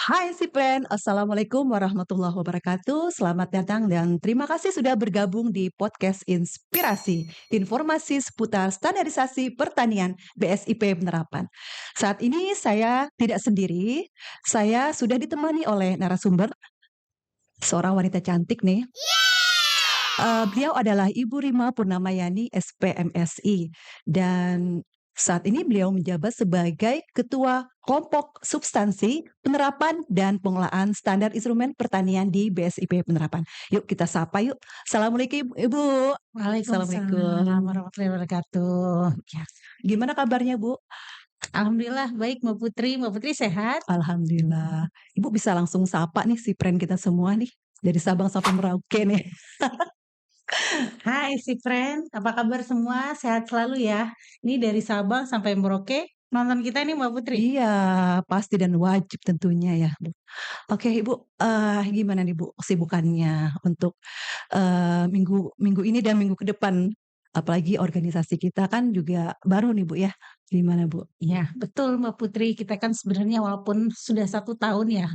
Hai si Pren, Assalamualaikum warahmatullahi wabarakatuh. Selamat datang dan terima kasih sudah bergabung di podcast Inspirasi, informasi seputar standarisasi pertanian BSIP Penerapan. Saat ini saya tidak sendiri, saya sudah ditemani oleh narasumber, seorang wanita cantik nih. Beliau adalah Ibu Rima Purnamayani, SPMSI, dan saat ini beliau menjabat sebagai Ketua Kelompok Substansi Penerapan dan Pengelolaan Standar Instrumen Pertanian di BSIP Penerapan. Yuk kita sapa yuk. Assalamualaikum Ibu. Assalamualaikum. Waalaikumsalam warahmatullahi wabarakatuh. Ya, Gimana kabarnya Bu? alhamdulillah baik Mbak Putri. Mbak Putri sehat? Alhamdulillah. Ibu bisa langsung sapa nih si Pren kita semua nih. Dari Sabang sampai Merauke nih. Hai si friend, apa kabar semua? Sehat selalu ya. Ini dari Sabang sampai Merauke nonton kita nih Mbak Putri. Iya, pasti dan wajib tentunya ya, Bu. Oke, Ibu, gimana nih, Bu, kesibukannya untuk, minggu minggu ini dan minggu ke depan? Apalagi organisasi kita kan juga baru nih, Bu, ya. Gimana, Bu? Ya, betul Mbak Putri. Kita kan sebenarnya walaupun sudah 1 tahun ya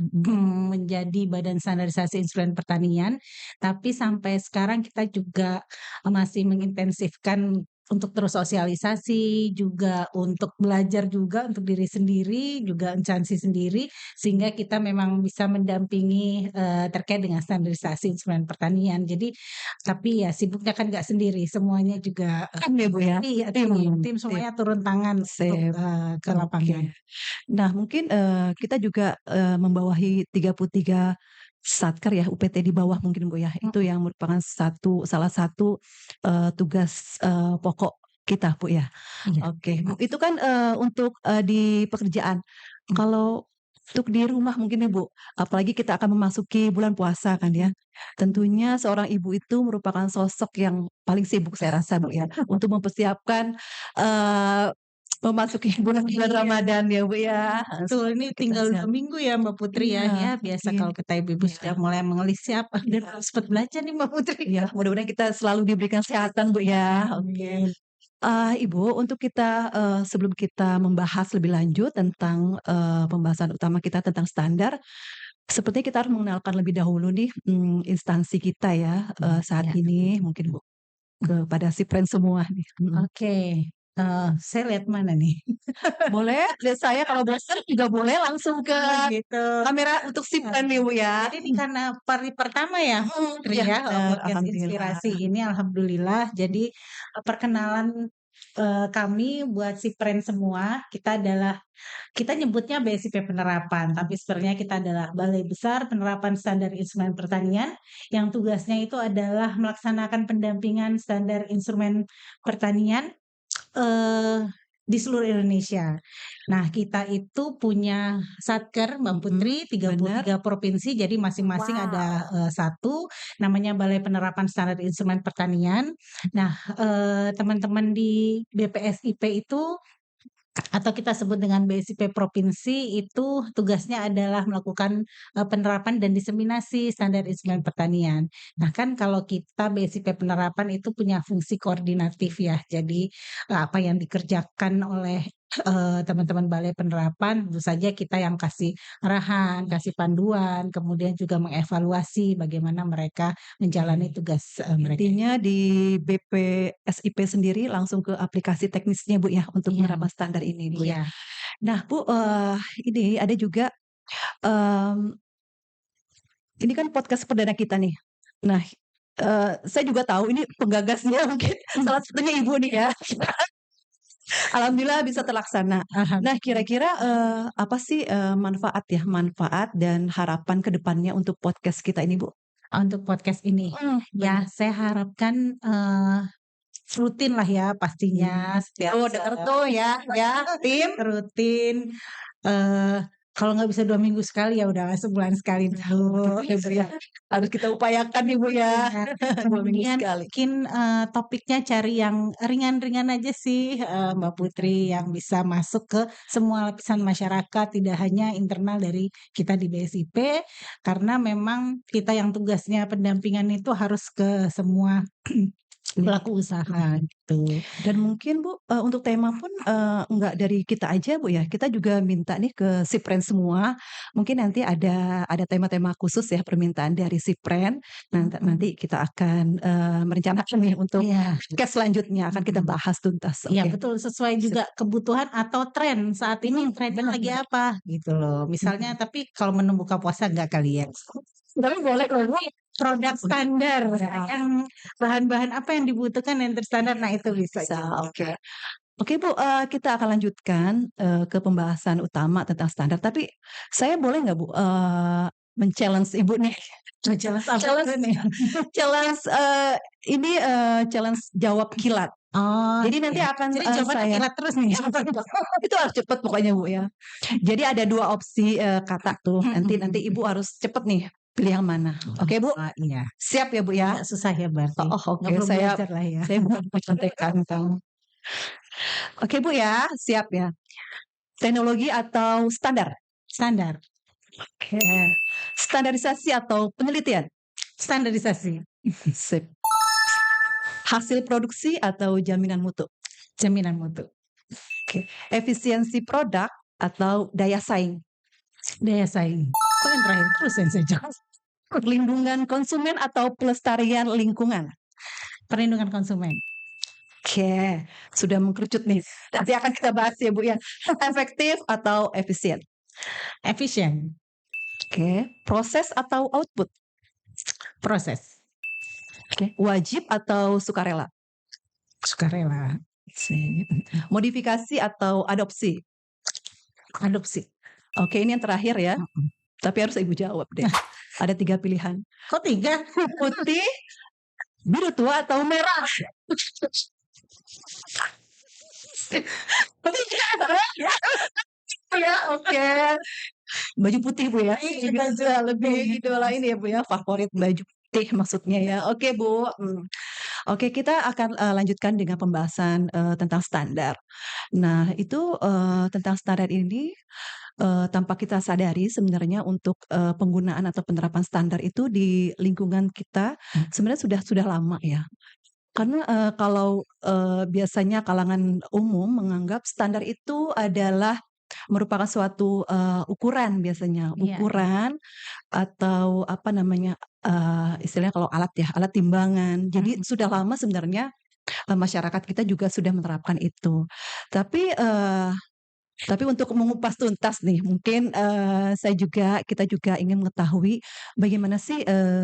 menjadi Badan Standarisasi Instrumen Pertanian, tapi sampai sekarang kita juga masih mengintensifkan untuk terus sosialisasi, juga untuk belajar juga untuk diri sendiri, juga instansi sendiri, sehingga kita memang bisa mendampingi terkait dengan standarisasi instrumen pertanian. Jadi, tapi ya sibuknya kan nggak sendiri, semuanya juga Kan ya, Bu, ya? iya, Tim tim tim, semuanya turun tangan untuk, sip, ke oke. lapangan. Nah, mungkin, kita juga, membawahi 33 satker ya, UPT di bawah mungkin, Bu, ya. Itu Mhm, yang merupakan salah satu, tugas, pokok kita, Bu, ya. iya. Oke, Bu, itu kan, untuk, di pekerjaan. Mhm, Kalau untuk di rumah mungkin ya, Bu, apalagi kita akan memasuki bulan puasa kan ya. Tentunya seorang ibu itu merupakan sosok yang paling sibuk saya rasa, Bu, ya, untuk mempersiapkan, eee, memasuki bulan-bulan iya, Ramadan ya, Bu, ya. betul. Ini Kita tinggal 2 siap minggu ya Mbak Putri ya. iya, Ya biasa iya, kalau kita ibu-ibu iya, sudah mulai mengelis siap, dan harus cepet belajar nih Mbak Putri. iya, mudah-mudahan kita selalu diberikan kesehatan, Bu, ya. Oke. Amin. Ibu, untuk kita, sebelum kita membahas lebih lanjut tentang, pembahasan utama kita tentang standar, sepertinya kita harus mengenalkan lebih dahulu nih, instansi kita ya, saat Iya. ini mungkin Bu, kepada si Friends semua nih, Oke, saya lihat mana nih? Boleh lihat saya kalau bosan juga boleh langsung ke Oh gitu. kamera untuk si Nah, Friends nih Bu ya. jadi ini karena pari pertama ya Mbak Putri Iya ya, bener, podcast alhamdulillah. inspirasi ini alhamdulillah. Jadi, perkenalan, kami buat si friend semua, kita nyebutnya BSIP Penerapan, tapi sebenarnya kita adalah Balai Besar Penerapan Standar Instrumen Pertanian, yang tugasnya itu adalah melaksanakan pendampingan standar instrumen pertanian, eee, di seluruh Indonesia. Nah, kita itu punya satker Mbak Putri, Bener. 33 provinsi, jadi masing-masing ada, Wow. 1, namanya Balai Penerapan Standar Instrumen Pertanian. Nah, teman-teman di BPSIP itu atau kita sebut dengan BSIP provinsi itu tugasnya adalah melakukan, penerapan dan diseminasi standar instrumen pertanian. Nah kan kalau kita BSIP penerapan itu punya fungsi koordinatif ya. Jadi, apa yang dikerjakan oleh, teman-teman balai penerapan tentu saja kita yang kasih arahan, kasih panduan, kemudian juga mengevaluasi bagaimana mereka menjalani Oke. tugas, mereka. Intinya di BPSIP sendiri langsung ke aplikasi teknisnya Bu ya, untuk Iya, penerapan standar ini Bu ya. iya. Nah Bu, ini ada juga, mmm, ini kan podcast perdana kita nih. Nah, saya juga tahu ini penggagasnya mungkin salah satunya Ibu nih ya. Alhamdulillah bisa terlaksana. Nah kira-kira, apa sih, manfaat dan harapan ke depannya untuk podcast kita ini Bu? Untuk podcast ini. Bener. Ya, saya harapkan, rutin lah ya pastinya setiap Tuh denger tuh ya tim. rutin, eee, kalau nggak bisa 2 minggu sekali ya udah sebulan sekali Betul terus. ya Bu ya, harus kita upayakan nih Bu ya, Iya, 2 minggu kemudian sekali. mungkin, topiknya cari yang ringan-ringan aja sih, Mbak Putri, yang bisa masuk ke semua lapisan masyarakat, tidak hanya internal dari kita di BSIP, karena memang kita yang tugasnya pendampingan itu harus ke semua pelaku usaha gitu. Dan mungkin Bu, untuk tema pun, enggak dari kita aja Bu ya, kita juga minta nih ke Sipren semua, mungkin nanti ada tema-tema khusus ya permintaan dari Sipren, nanti kita akan, merencanakan nih untuk Iya, podcast selanjutnya akan kita mhm. bahas tuntas, Iya oke. betul, sesuai Sip. juga kebutuhan atau tren saat ini trennya Benar lagi benar. apa gitu loh. Misalnya Mhm. tapi kalau menu buka puasa enggak kali ya? Tapi boleh kalau ini produk standar yang bahan-bahan apa yang dibutuhkan yang terstandar, nah itu bisa Bisa, juga. oke. Oke Bu, kita akan lanjutkan, ke pembahasan utama tentang standar, tapi saya boleh nggak Bu, men-challenge Ibu nih? Jelas apa Challenge tuh nih? challenge, ini, challenge jawab kilat. Oh, Jadi nanti iya. akan, Jadi jawabannya saya kilat terus nih? itu harus cepet pokoknya Bu ya. Jadi ada 2 opsi, kata tuh, nanti Mhm. Ibu harus cepet nih, pilih yang mana. Oke Bu? Oh, iya. Siap ya Bu ya? Agak susah ya berarti? Oh, Nggak oke, perlu belajar lah ya? saya mau mencontekkan kamu. Oke Bu ya, siap ya? Teknologi atau standar? Standar, Oke. Standarisasi atau penelitian? standarisasi, Sip. Hasil produksi atau jaminan mutu? jaminan mutu, Oke. Efisiensi produk atau daya saing? daya saing. Kok yang terakhir terus yang saya jawab? Perlindungan konsumen atau pelestarian lingkungan? Perlindungan konsumen, Oke, sudah mengkerucut nih. Nanti akan kita bahas ya Bu ya. Efektif atau efisien? efisien, Oke. Proses atau output? proses, Oke. Wajib atau sukarela? sukarela, Sip. Modifikasi atau adopsi? adopsi. Oke, ini yang terakhir ya, Mhm. tapi harus Ibu jawab deh. Ada 3 pilihan. Kok 3? Putih, biru tua, atau merah? Putih ya, oke. Baju putih Bu ya? Lebih idola ini ya Bu ya, favorit baju putih maksudnya ya. Oke Bu, oke kita akan, lanjutkan dengan pembahasan, tentang standar. Nah itu, tentang standar ini, tanpa kita sadari sebenarnya untuk, penggunaan atau penerapan standar itu di lingkungan kita sebenarnya sudah lama ya. Karena, kalau, biasanya kalangan umum menganggap standar itu adalah merupakan suatu, ukuran biasanya, Iya iya. ukuran atau apa namanya, istilahnya kalau alat ya, alat timbangan. Jadi Mhm. sudah lama sebenarnya, masyarakat kita juga sudah menerapkan itu. Tapi, tapi untuk mengupas tuntas nih, mungkin, kita juga ingin mengetahui bagaimana sih,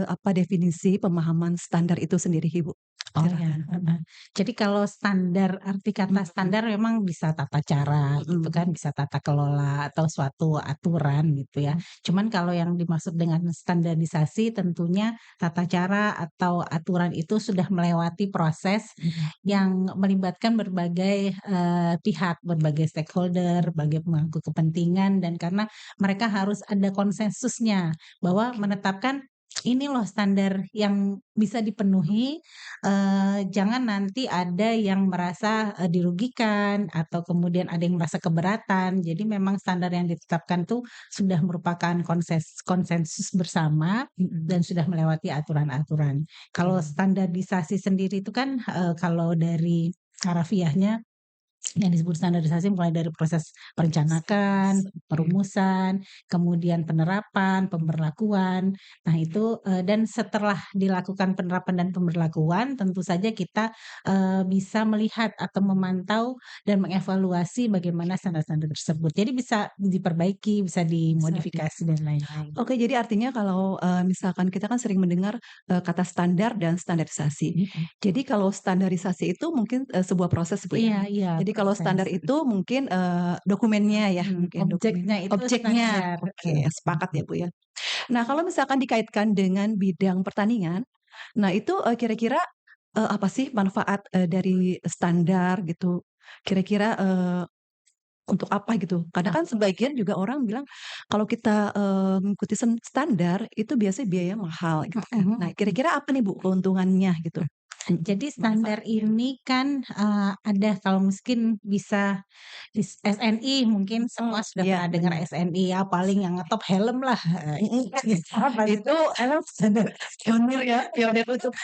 apa definisi pemahaman standar itu sendiri, Ibu? Oh ya, Silakan. heeh. Jadi kalau standar, arti kata Mhm, standar memang bisa tata cara gitu mhm, kan, bisa tata kelola atau suatu aturan gitu ya. mhm, Cuman kalau yang dimaksud dengan standarisasi tentunya tata cara atau aturan itu sudah melewati proses mhm, yang melibatkan berbagai, pihak, berbagai stakeholder, berbagai pemangku kepentingan dan karena mereka harus ada konsensusnya bahwa oke. menetapkan, ini loh standar yang bisa dipenuhi, jangan nanti ada yang merasa, dirugikan atau kemudian ada yang merasa keberatan. Jadi memang standar yang ditetapkan tuh sudah merupakan konsensus bersama Mhm, dan sudah melewati aturan-aturan. Kalau mhm, standarisasi sendiri itu kan, kalau dari harafiahnya yang disebut standarisasi mulai dari proses perencanaan, oke. perumusan, kemudian penerapan, pemberlakuan. Nah itu, dan setelah dilakukan penerapan dan pemberlakuan tentu saja kita, bisa melihat atau memantau dan mengevaluasi bagaimana standar-standar tersebut. Jadi bisa diperbaiki, bisa Bisa di dimodifikasi dan lain-lain. Oke, jadi artinya kalau, misalkan kita kan sering mendengar, kata standar dan standarisasi. Mhm. Jadi kalau standarisasi itu mungkin, sebuah proses, Bu, ya? Iya iya, Jadi kalau proses. standar itu mungkin, dokumennya ya, mungkin dokumen Objeknya itu objeknya. standar, Oke, sepakat ya, Bu, ya. Nah, kalau misalkan dikaitkan dengan bidang pertanian, nah itu, kira-kira, apa sih manfaat, dari standar gitu? Kira-kira, untuk apa gitu? Kadang kan sebagian juga orang bilang kalau kita, mengikuti standar itu biasanya biaya mahal gitu kan. Nah Mhm. kira-kira apa nih Bu keuntungannya gitu? Jadi standar ini kan, ada kalau mungkin bisa SNI mungkin semua sudah Iya, pernah dengar benar. SNI ya, paling yang ngetop helm lah, Mhm. apa Itu helm standar pionir ya, pionir untuk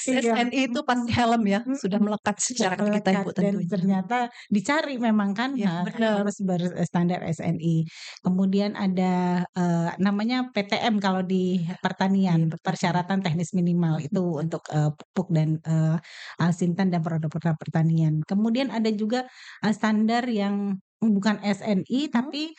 iya, SNI itu pasti helm ya, sudah melekat secara sudah kita melekat Ibu dan tentunya. ternyata dicari memang kan, Iya, bener. harus berstandar SNI. Kemudian ada, namanya PTM kalau di Iya, pertanian, pertanian. persyaratan teknis minimal Mhm, itu untuk, pupuk dan, alsintan dan produk-produk pertanian. Kemudian ada juga, standar yang bukan SNI mhm. tapi,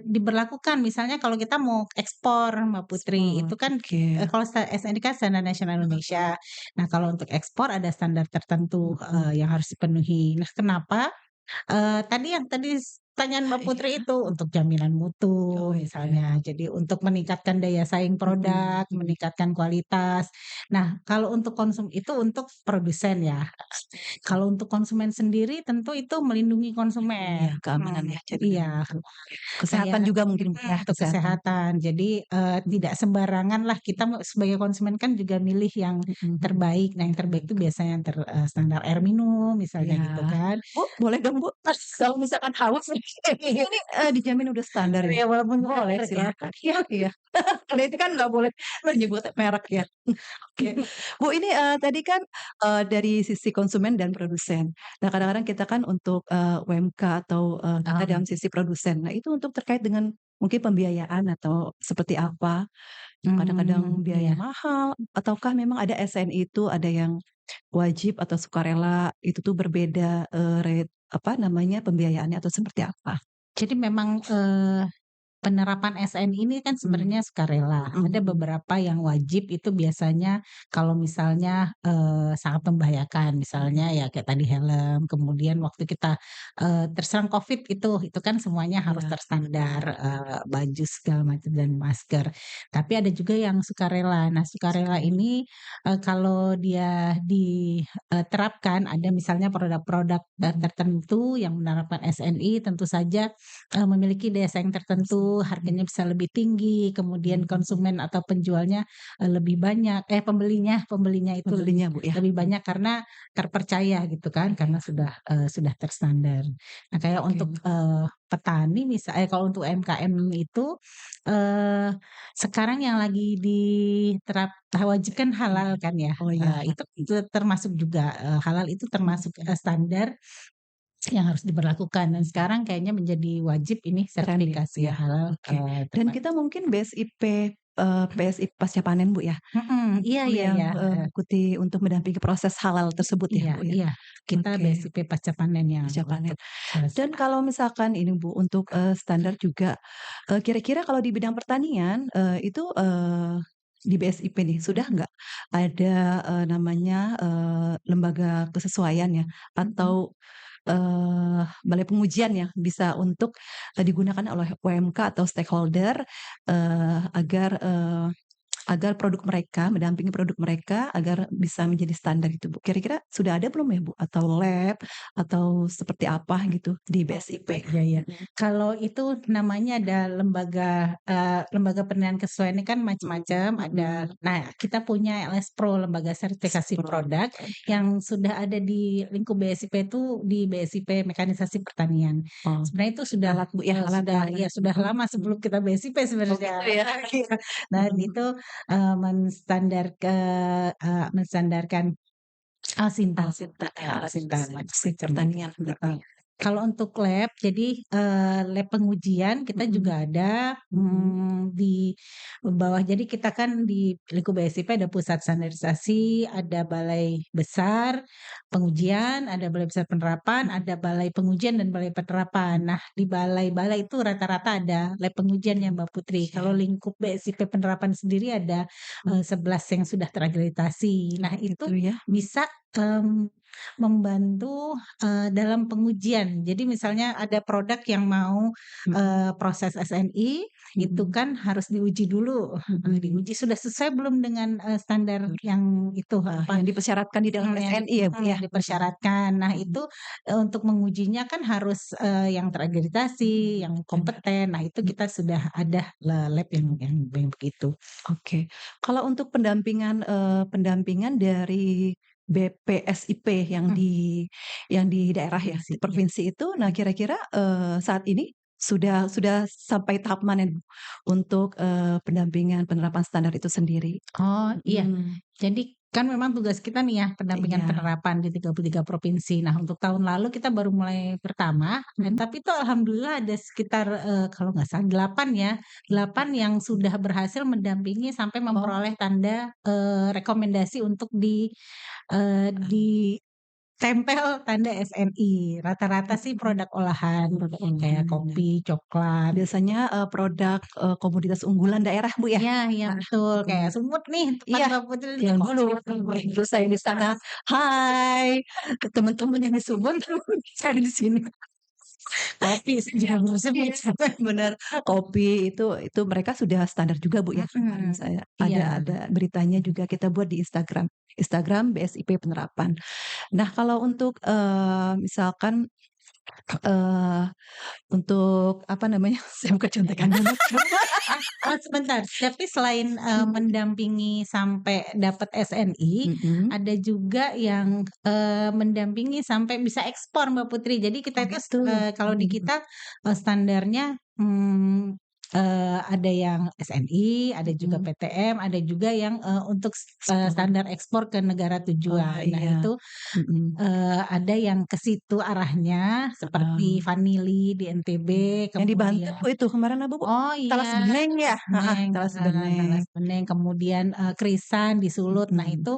diberlakukan misalnya kalau kita mau ekspor Mbak Putri, itu Sport, kan, oke. kalau SNI kan Standar Nasional Mhm, Indonesia. Nah, kalau untuk ekspor ada standar tertentu, mhm. yang harus dipenuhi. Nah, kenapa? Tadi pertanyaan Mbak Putri Iya. itu untuk jaminan mutu Oh, iya. misalnya, jadi untuk meningkatkan daya saing Mhm, produk, meningkatkan kualitas. Nah, kalau untuk itu untuk produsen ya. Kalau untuk konsumen sendiri tentu itu melindungi iya, konsumen, keamanan ya jadinya. iya. Kesehatan Kayak juga mungkin Bu ya, untuk kesehatan. kesehatan. Jadi, tidak sembarangan lah kita sebagai konsumen kan juga milih yang Mhm, mhm. terbaik. Nah, yang terbaik itu biasanya yang standar air minum misalnya Iya. gitu kan. Bu, boleh dong Bu, kalau misalkan haus ini, dijamin udah standar ya? Iya, walaupun Boleh merek ya. silahkan. Iya, iya. Kalau itu kan nggak boleh menyebut merek ya. Oke. Bu, ini, tadi kan, dari sisi konsumen dan produsen. Nah, kadang-kadang kita kan untuk, UMK atau, kita Heeh, dalam sisi produsen. Nah, itu untuk terkait dengan mungkin pembiayaan atau seperti apa, kadang-kadang biaya iya. mahal ataukah memang ada SNI itu ada yang wajib atau sukarela, itu tuh berbeda, rate apa namanya, pembiayaannya atau seperti apa? Jadi memang, penerapan SN ini kan Mhm, sebenarnya sukarela. mhm, Ada mhm. beberapa yang wajib itu biasanya kalau misalnya, sangat membahayakan, misalnya Mhm. ya kayak tadi helm, kemudian waktu kita, terserang Covid itu kan semuanya harus Iya, terstandar, baju segala macam dan masker. Tapi ada juga yang sukarela. Nah, sukarela sukarela. ini, kalau dia diterapkan ada misalnya produk-produk, Mhm. tertentu yang menerapkan SNI tentu saja memiliki daya saing tertentu, Mhm, harganya bisa lebih tinggi, kemudian konsumen atau penjualnya, lebih banyak pembelinya pembelinya itu lebih pembelinya Bu ya? lebih Mhm. banyak karena terpercaya gitu kan, karena Iya, sudah terstandar. Nah, kayak oke. untuk, petani kalau untuk UMKM itu, eee, sekarang yang lagi wajib kan halal kan ya, Oh iya, itu termasuk juga, halal itu termasuk, mhm, standar yang harus diberlakukan dan sekarang kayaknya menjadi wajib ini keren ya Bu sertifikasi ya? halal, Oke. Dan kita mungkin BSIP, PSI pasca panen Bu ya? iya Itu iya yang, iya, heeh, mengikuti untuk mendampingi proses halal tersebut ya iya Bu ya? iya, kita Oke, BSIP pasca panen yang pasca panen. untuk, Dan kalau misalkan ini Bu, untuk, standar juga, kira-kira kalau di bidang pertanian, itu, di BSIP nih, sudah nggak ada, namanya, lembaga kesesuaian ya, atau, balai pengujian yang bisa untuk, digunakan oleh UMK atau stakeholder, agar, agar produk mereka mendampingi produk mereka agar bisa menjadi standar gitu, Bu. Kira-kira sudah ada belum ya, Bu? Atau lab, atau seperti apa gitu di oh BSIP? gitu, iya iya. Mhm, Kalau itu namanya ada lembaga penilaian kesesuaian ini kan macam-macam, ada mhm. nah kita punya LS Pro, lembaga sertifikasi Pro. produk yang sudah ada di lingkup BSIP itu di BSIP Mekanisasi Pertanian. Oh, Sebenarnya itu sudah, alat Bu ya, alat sudah alat. ya sudah Mhm, lama sebelum kita BSIP oh sebenarnya. gitu ya? Iya, dan Mhm, itu, menstandarkan oh Alsintan, Sinta ya, alat Alsintan mesin macam-macam. pertanian Heeh. berarti. Kalau untuk lab, jadi, lab pengujian kita Mhm, juga ada, mhm, di bawah. Jadi kita kan di lingkup BSIP ada pusat standarisasi, ada balai besar pengujian, ada balai besar penerapan, mhm, ada balai pengujian dan balai penerapan. Nah, di balai-balai itu rata-rata ada lab pengujiannya Mbak Putri. Kalau iya, lingkup BSIP penerapan sendiri ada, mhm, 11 yang sudah terakreditasi. Nah, oh itu gitu ya? bisa, membantu, dalam pengujian. Jadi misalnya ada produk yang mau, Mhm, proses SNI, itu mhm, kan harus diuji dulu, mhm, diuji sudah sesuai belum dengan, standar betul. yang itu, Yang dipersyaratkan di dalam yang SNI ya, Bu, ya? yang Mhm, dipersyaratkan. Nah mhm, itu, untuk mengujinya kan harus, yang terakreditasi, yang bener, kompeten. Nah itu mhm. kita sudah ada lab yang begitu. Oke. Kalau untuk pendampingan, pendampingan dari BPSIP Mhm, yang di daerah ya, provinsi, di iya. provinsi itu. Nah, kira-kira, saat ini sudah sampai tahap mana nih, Bu, untuk, pendampingan penerapan standar itu sendiri? Oh, iya. Mhm, Jadi kan memang tugas kita nih ya pendampingan iya, penerapan di 33 provinsi. Nah, untuk tahun lalu kita baru mulai pertama, mhm, tapi itu alhamdulillah ada sekitar, kalau nggak salah 8 ya, 8 yang sudah berhasil mendampingi sampai oh, memperoleh tanda, rekomendasi untuk ditempel tanda SNI. Rata-rata sih produk olahan, produk kayak olahan ya. kopi, coklat. Biasanya, produk, komoditas unggulan daerah, Bu, ya? Iya iya Nah, betul, kayak mhm, sumut nih tempat iya, Mbak Putri di yang dulu kopi. dulu saya di sana, "Hai, ke teman-teman yang di Sumut, saya di sini." Kopi senja Iya, tersebut. bener, kopi itu mereka sudah standar juga, Bu, ya? Kemarin Mhm, saya iya. ada beritanya juga kita buat di Instagram Instagram BSIP Penerapan. Nah, kalau untuk, misalkan, eee, untuk apa namanya, saya bukan contekan dulu. Sebentar, tapi selain, mendampingi sampai dapat SNI, Mhm. ada juga yang, mendampingi sampai bisa ekspor Mbak Putri. Jadi kita Oh, itu gitu. kalau di Mhm, kita, standarnya, ada yang SNI, ada juga mhm. PTM, ada juga yang, untuk Ekspor. standar ekspor ke negara Oh, tujuan. Nah iya. itu Mhm. Ada yang ke situ arahnya, seperti Heeh. vanili di NTB, Yang di Banten, kemudian Bu, itu kemarin apa, Bu? oh Talas iya, Beneng ya? talas Heeh, beneng, Talas heeh, Beneng. talas beneng, kemudian, krisan di Sulut. Nah Mhm. itu,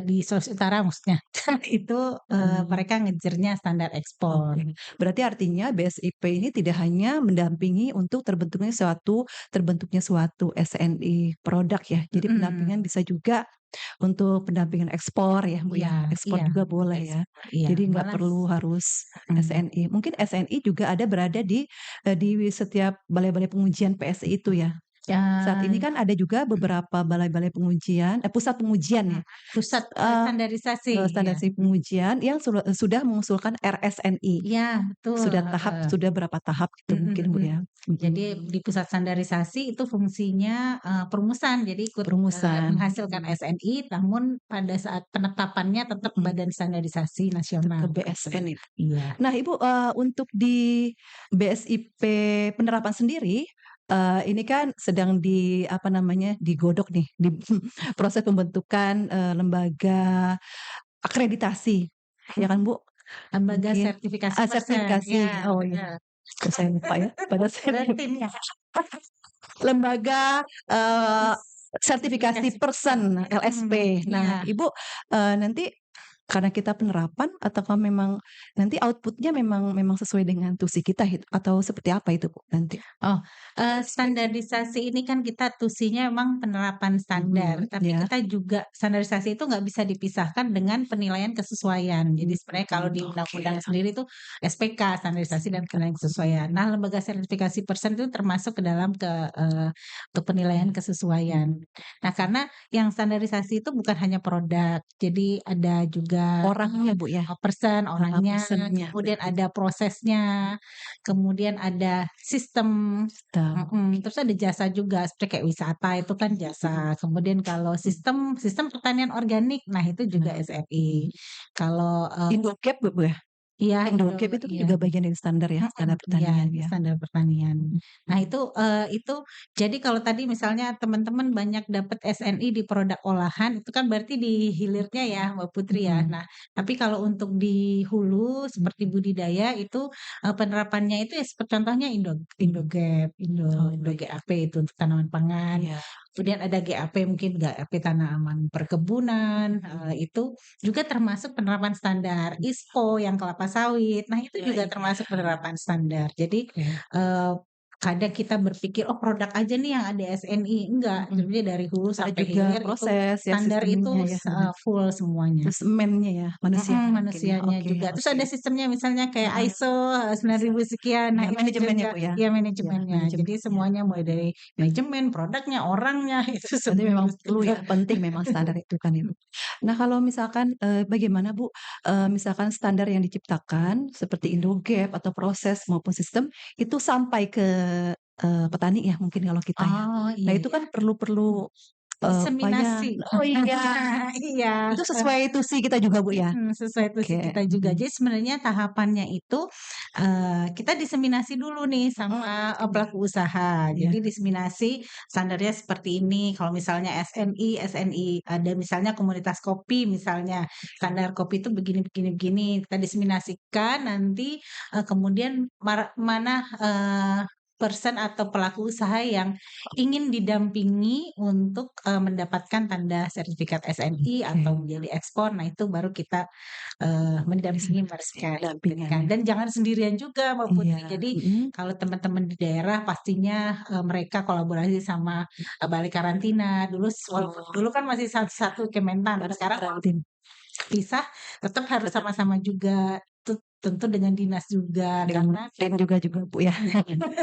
di Sulawesi Utara maksudnya. Itu, Heeh. mereka ngejarnya standar ekspor. Oke. Berarti artinya BSIP ini tidak hanya mendampingi untuk terbentuknya suatu SNI produk ya. Jadi pendampingan Mhm, bisa juga untuk pendampingan ekspor ya, Bu, iya ya? Ekspor iya, juga untuk boleh ya? ekspor, iya, Jadi nggak malah perlu harus mhm. SNI. Mungkin SNI juga ada berada di setiap balai-balai pengujian PSI itu ya? Saat ini Eee, kan ada juga beberapa balai-balai pengujian pusat pengujian mhm, ya? pusat, Eee, standarisasi, iya, standarisasi pengujian yang sudah mengusulkan RSNI. iya betul, heeh. Sudah berapa tahap gitu Mhm mungkin, Bu, mhm. ya? Jadi Mhm. di pusat standarisasi itu fungsinya, perumusan, jadi ikut, Perumusan, menghasilkan SNI, namun pada saat penetapannya tetap mhm, Badan Standarisasi tetap Nasional gitu. BSN itu. Iya. Nah, Ibu, untuk di BSIP penerapan sendiri, ini kan sedang apa namanya, digodok nih, proses pembentukan, lembaga akreditasi, ya kan, Bu? Lembaga Mungkin sertifikasi persen, iya sertifikasi. Oh, iya. bener. Kok saya lupa ya, pada Berarti nih lembaga, sertifikasi sertifikasi persen, person, LSP. Nah, iya. Ibu, nanti karena kita penerapan ataukah memang nanti output-nya memang sesuai dengan tusi kita atau seperti apa itu, Bu, nanti? Oh, standarisasi ini kan kita tusinya memang penerapan standar, Mhm, tapi iya. kita juga standarisasi itu nggak bisa dipisahkan dengan penilaian kesesuaian. Jadi sebenarnya kalau di Oke. undang-undang sendiri itu SPK, standarisasi dan penilaian kesesuaian. Nah, lembaga sertifikasi persen itu termasuk ke dalam untuk penilaian kesesuaian. Nah, karena yang standarisasi itu bukan hanya produk, jadi ada juga, Orangnya, Bu, ya? person, orangnya, Person-nya, kemudian betul. ada prosesnya, kemudian ada sistem. Tahu. Terus ada jasa juga seperti kayak wisata itu kan jasa, kemudian kalau Mhm. sistem sistem pertanian organik, nah itu juga Nah, SRI. Kalau, Indocap, Bu, ya? iya Indocap itu kan iya. juga bagian dari standar ya, standar Iya, pertanian ya? standar pertanian. Mhm, Nah mhm, itu jadi kalau tadi misalnya teman-teman banyak dapat SNI di produk olahan, itu kan berarti di hilirnya ya, Mbak Putri ya. mhm, Nah, tapi kalau untuk di hulu seperti mhm. budidaya itu, penerapannya itu ya seperti contohnya Indogap, Oh, Indo iya. GAP itu untuk tanaman pangan, Iya. kemudian ada GAP mungkin GAP tanaman perkebunan, itu juga termasuk penerapan standar, ISPO yang kelapa sawit. Nah, itu Iya, juga iya. termasuk penerapan standar. Jadi, Oke. eee, kadang kita berpikir, "Oh, produk aja nih yang ada SNI." Enggak, Mhm. sebenarnya dari hulu Ada sampai juga hilir itu proses ya standar itu sistemnya ya, benar. full semuanya. Terus mennya ya, manusianya mungkin ya. Manusianya Oke, juga. Terus oke. ada sistemnya misalnya kayak Heeh, ISO, bisa. 9000 sekian. Nah, Iya, itu manajemennya, juga Bu, ya? ya Iya, manajemennya. Jadi manajemennya. semuanya mulai dari manajemen, produknya, orangnya, itu Berarti semua memang harus perlu kita ya, penting memang standar itu kan itu. Nah, kalau misalkan, bagaimana Bu, misalkan standar yang diciptakan seperti Indogap atau proses maupun sistem itu sampai ke, petani ya mungkin kalau kita ya. oh, Nah, iya itu iya. kan perlu perlu Diseminasi. Oh iya, Iya, itu sesuai tusi kita juga Bu ya? sesuai tusi Oke, kita juga. Jadi sebenarnya tahapannya itu, kita diseminasi dulu nih sama, pelaku usaha. Iya. Jadi diseminasi standarnya seperti ini, kalau misalnya SNI, ada misalnya komunitas kopi misalnya, standar kopi itu begini begini begini, kita diseminasikan nanti, kemudian mana, person atau pelaku usaha yang ingin didampingi untuk, mendapatkan tanda sertifikat SNI Oke. atau menjadi ekspor. Nah, itu baru kita, mendampingi mereka gitu Pendampingan kan. ya. Dan jangan sendirian juga Mbak Putri. Iya, Jadi kalau teman-teman di daerah pastinya, mereka kolaborasi sama, balai karantina. Walaupun Oh, dulu kan masih satu-satu Kementan, bareng sekarang karantin. pisah tetap harus Tetap sama-sama juga. Tentu dengan dinas juga dengan karena lain juga Bu ya.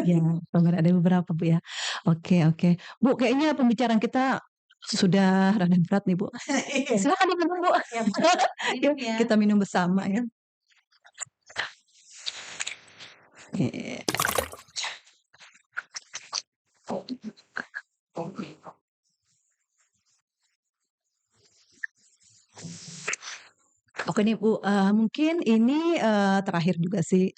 Ya, ada beberapa Bu ya. Oke, oke. Bu, kayaknya pembicaraan kita sudah rada berat nih Bu. iya, Silakan diminum Bu. yang Yuk minum ya. kita minum bersama ya. Oke. Oke nih Bu, mungkin ini, terakhir juga sih,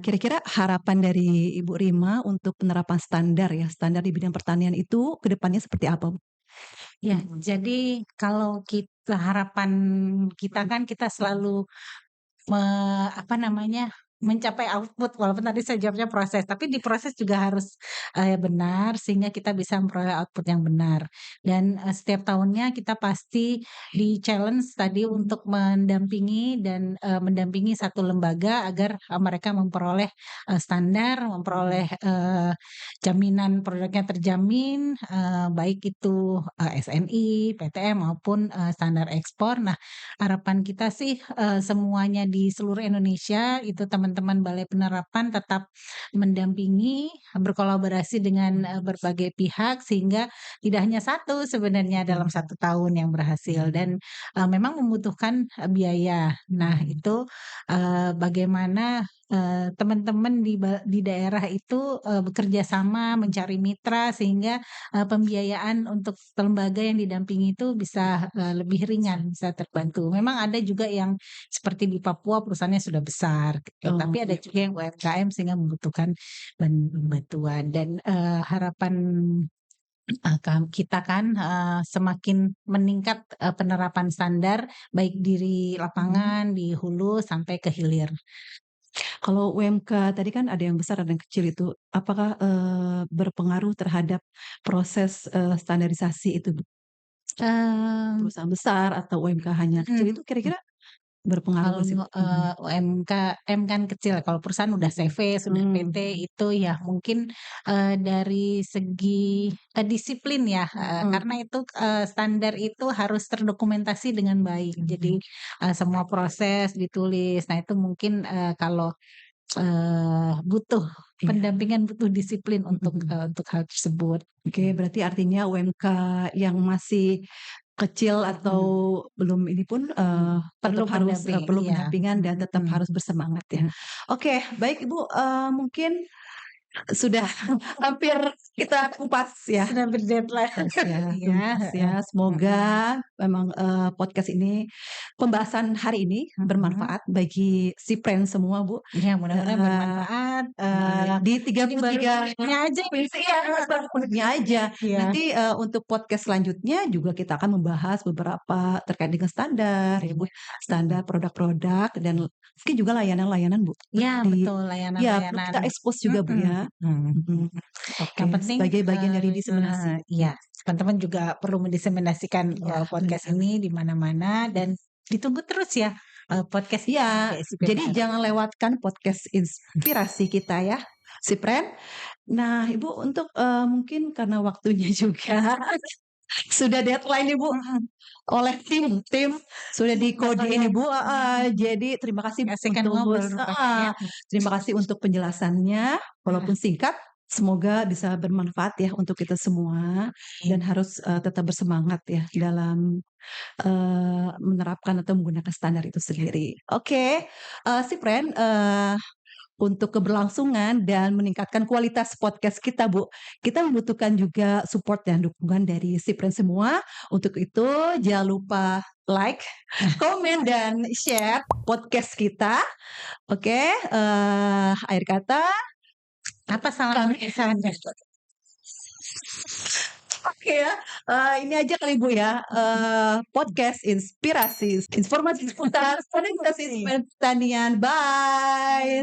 kira-kira harapan dari Ibu Rima untuk penerapan standar ya, standar di bidang pertanian itu ke depannya seperti apa Bu? Ya, jadi kalau harapan kita kan kita selalu Me apa namanya, mencapai output walaupun tadi saya jawabnya proses, tapi di proses juga harus, benar sehingga kita bisa memperoleh output yang benar. Dan, setiap tahunnya kita pasti di-challenge tadi untuk mendampingi dan, mendampingi satu lembaga agar, mereka memperoleh, standar, memperoleh, jaminan produknya terjamin, baik itu, SNI, PTM maupun, standar ekspor. Nah, harapan kita sih, semuanya di seluruh Indonesia itu teman-teman Balai Penerapan tetap mendampingi, berkolaborasi dengan, berbagai pihak sehingga tidak hanya satu sebenarnya dalam satu tahun yang berhasil dan, memang membutuhkan, biaya. Nah itu, bagaimana, teman-teman di daerah itu, bekerja sama mencari mitra sehingga, pembiayaan untuk lembaga yang didampingi itu bisa, lebih ringan, bisa terbantu. Memang ada juga yang seperti di Papua perusahaannya sudah besar gitu, Oh, tapi ada juga yang UMKM sehingga membutuhkan bantuan dan, harapan, kita kan, semakin meningkat, penerapan standar baik di lapangan, di hulu sampai ke hilir. kalau UMK tadi kan ada yang besar, ada yang kecil itu, apakah, berpengaruh terhadap proses, standarisasi itu Bu? Mmm, Perusahaan besar atau UMK hanya kecil mhm. itu kira-kira berpengaruh Kalau, nggak sih Bu? Mhm. UMKM kan kecil, kalau perusahaan udah CV, sudah PT, itu ya mungkin, dari segi, disiplin ya, Mhm. karena itu, standar itu harus terdokumentasi dengan baik. Jadi, semua proses ditulis. Nah itu mungkin, kalau, butuh Iya. pendampingan, butuh disiplin Mhm. untuk hal tersebut. Oke, berarti artinya UMK yang masih kecil atau Mhm, belum ini pun, perlu tetap harus, pendamping perlu iya, pendampingan dan tetap mhm, harus bersemangat ya. mhm. Oke, baik Ibu, mungkin sudah hampir kita kupas ya. Sudah ber-deadline. Tuntas ya, Iya, tuntas heeh, ya. mhm. Semoga memang, podcast ini, pembahasan hari ini Mhm, bermanfaat bagi si Sipren semua, Bu. iya mudah-mudahan Heeh, bermanfaat, di ini baru 33 kulitnya aja provinsi ya, baru kulitnya aja. iya, Nanti, untuk podcast selanjutnya juga kita akan membahas beberapa terkait dengan standar ya, Bu, mhm, standar produk-produk dan mungkin juga layanan-layanan, Bu, iya di betul ya perlu layanan-layanan kita expose juga, Bu, mhm ya. mhm, Mhm. yang Oke, penting, sebagai bagian dari diseminasi. iya teman-teman juga perlu mendiseminasikan, Iya, podcast benar. ini di mana-mana dan ditunggu terus ya, podcast Iya, BSI jadi PPR. jangan lewatkan podcast inspirasi kita ya, Sipren. Nah, Ibu untuk, mungkin karena waktunya juga sudah deadline nih, Bu, Mhm, oleh tim sudah Bapak dikodein yang Ibu heeh, mhm, jadi terima kasih mengasihkan untuk ngobrol rupanya ya. terima kasih untuk penjelasannya, Mhm, walaupun singkat, semoga bisa bermanfaat ya untuk kita semua dan iya, harus, tetap bersemangat ya dalam, menerapkan atau menggunakan standar itu iya, sendiri. Oke, Sipren, untuk keberlangsungan dan meningkatkan kualitas podcast kita, Bu, kita membutuhkan juga support dan dukungan dari Sipren semua. Untuk itu, jangan lupa like, komen, dan share podcast kita. Oke, akhir kata, Apa salah sarannya? oke ya, ini aja kali Bu ya, podcast inspirasi, informasi seputar pertanian. Bye.